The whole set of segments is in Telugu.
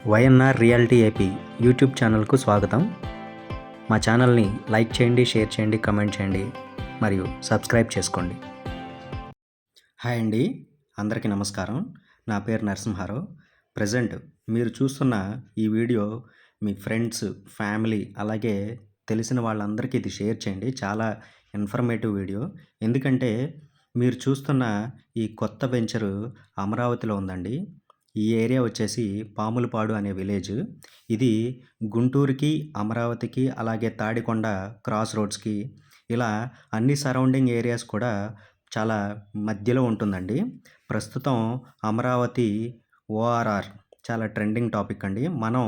వైఎన్ఆర్ రియాలిటీ ఏపీ యూట్యూబ్ ఛానల్కు స్వాగతం. మా ఛానల్ని లైక్ చేయండి, షేర్ చేయండి, కమెంట్ చేయండి మరియు సబ్స్క్రైబ్ చేసుకోండి. హాయ్ అండి, అందరికీ నమస్కారం. నా పేరు నరసింహారావు. ప్రజెంట్ మీరు చూస్తున్న ఈ వీడియో మీ ఫ్రెండ్స్, ఫ్యామిలీ అలాగే తెలిసిన వాళ్ళందరికీ ఇది షేర్ చేయండి. చాలా ఇన్ఫర్మేటివ్ వీడియో. ఎందుకంటే మీరు చూస్తున్న ఈ కొత్త వెంచరు అమరావతిలో ఉందండి. ఈ ఏరియా వచ్చేసి పాములపాడు అనే విలేజ్. ఇది గుంటూరుకి, అమరావతికి అలాగే తాడికొండ క్రాస్ రోడ్స్‌కి ఇలా అన్ని సరౌండింగ్ ఏరియాస్ కూడా చాలా మధ్యలో ఉంటుందండి. ప్రస్తుతం అమరావతి ఓఆర్ఆర్ చాలా ట్రెండింగ్ టాపిక్ అండి. మనం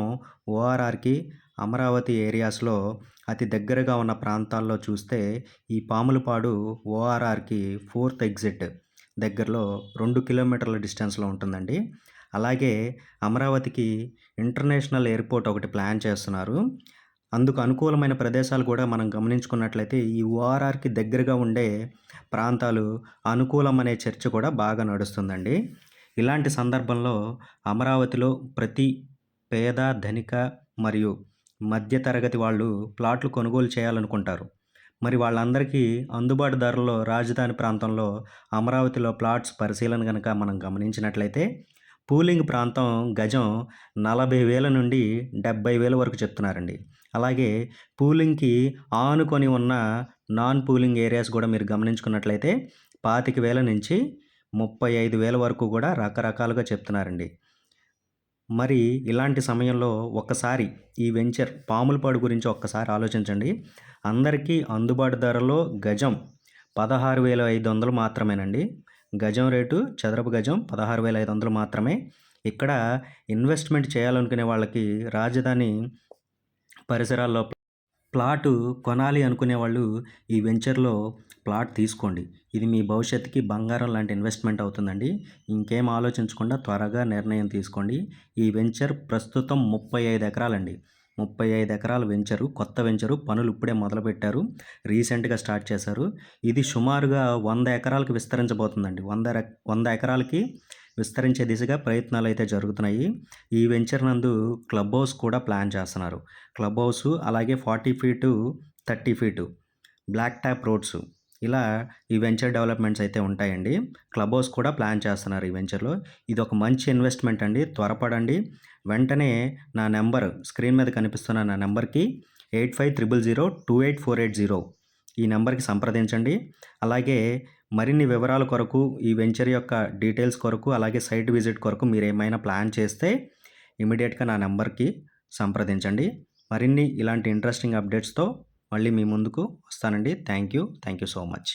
ఓఆర్ఆర్‌కి, అమరావతి ఏరియాస్‌లో అతి దగ్గరగా ఉన్న ప్రాంతాల్లో చూస్తే ఈ పాములపాడు ఓఆర్ఆర్‌కి 4థ్ ఎగ్జిట్ దగ్గరలో 2 కిలోమీటర్ల డిస్టెన్స్‌లో ఉంటుందండి. అలాగే అమరావతికి ఇంటర్నేషనల్ ఎయిర్‌పోర్ట్ ఒకటి ప్లాన్ చేస్తున్నారు. అందుకు అనుకూలమైన ప్రదేశాలు కూడా మనం గమనించుకున్నట్లయితే ఈ ఓఆర్ఆర్‌కి దగ్గరగా ఉండే ప్రాంతాలు అనుకూలం అనే చర్చ కూడా బాగా నడుస్తుందండి. ఇలాంటి సందర్భంలో అమరావతిలో ప్రతి పేద, ధనిక మరియు మధ్య తరగతి వాళ్ళు ప్లాట్లు కొనుగోలు చేయాలనుకుంటారు. మరి వాళ్ళందరికీ అందుబాటు ధరల్లో రాజధాని ప్రాంతంలో అమరావతిలో ప్లాట్స్ పరిశీలన గనక మనం గమనించినట్లయితే పూలింగ్ ప్రాంతం గజం 40,000 నుండి 70,000 వరకు చెప్తున్నారండి. అలాగే పూలింగ్‌కి ఆనుకొని ఉన్న నాన్ పూలింగ్ ఏరియాస్ కూడా మీరు గమనించుకున్నట్లయితే 25,000 నుంచి 35,000 వరకు కూడా రకరకాలుగా చెప్తున్నారండి. మరి ఇలాంటి సమయంలో ఒక్కసారి ఈ వెంచర్ పాములపాడు గురించి ఒక్కసారి ఆలోచించండి. అందరికీ అందుబాటు ధరలో గజం 16,500 మాత్రమేనండి. గజం రేటు చదరపు గజం 16,500 మాత్రమే. ఇక్కడ ఇన్వెస్ట్మెంట్ చేయాలనుకునే వాళ్ళకి రాజధాని పరిసరాల్లో ప్లాటు కొనాలి అనుకునే వాళ్ళు ఈ వెంచర్‌లో ప్లాట్ తీసుకోండి. ఇది మీ భవిష్యత్తుకి బంగారం లాంటి ఇన్వెస్ట్మెంట్ అవుతుందండి. ఇంకేం ఆలోచించకుండా త్వరగా నిర్ణయం తీసుకోండి. ఈ వెంచర్ ప్రస్తుతం 35 ఎకరాలండి. 35 ఎకరాల వెంచరు, కొత్త వెంచరు. పనులు ఇప్పుడే మొదలుపెట్టారు. రీసెంట్‌గా స్టార్ట్ చేశారు. ఇది సుమారుగా 100 ఎకరాలకు విస్తరించబోతుందండి. 100 ఎకరాలకి విస్తరించే దిశగా ప్రయత్నాలైతే జరుగుతున్నాయి. ఈ వెంచర్ నందు క్లబ్ హౌస్ కూడా ప్లాన్ చేస్తున్నారు. క్లబ్ హౌసు అలాగే 40 feet, 30 feet black top roads ఇలా ఈ వెంచర్ డెవలప్మెంట్స్ అయితే ఉంటాయండి. క్లబ్ హౌస్ కూడా ప్లాన్ చేస్తున్నారు ఈ వెంచర్‌లో. ఇది ఒక మంచి ఇన్వెస్ట్మెంట్ అండి. త్వరపడండి. వెంటనే నా నెంబర్ స్క్రీన్ మీద కనిపిస్తున్న నా నెంబర్‌కి 8500284880 ఈ నెంబర్‌కి సంప్రదించండి. అలాగే మరిన్ని వివరాల కొరకు, ఈ వెంచర్ యొక్క డీటెయిల్స్ కొరకు, అలాగే సైట్ విజిట్ కొరకు మీరేమైనా ప్లాన్ చేస్తే ఇమ్మీడియేట్‌గా నా నెంబర్‌కి సంప్రదించండి. మరిన్ని ఇలాంటి ఇంట్రెస్టింగ్ అప్డేట్స్‌తో మళ్ళీ మీ ముందుకు వస్తానండి. Thank you so much.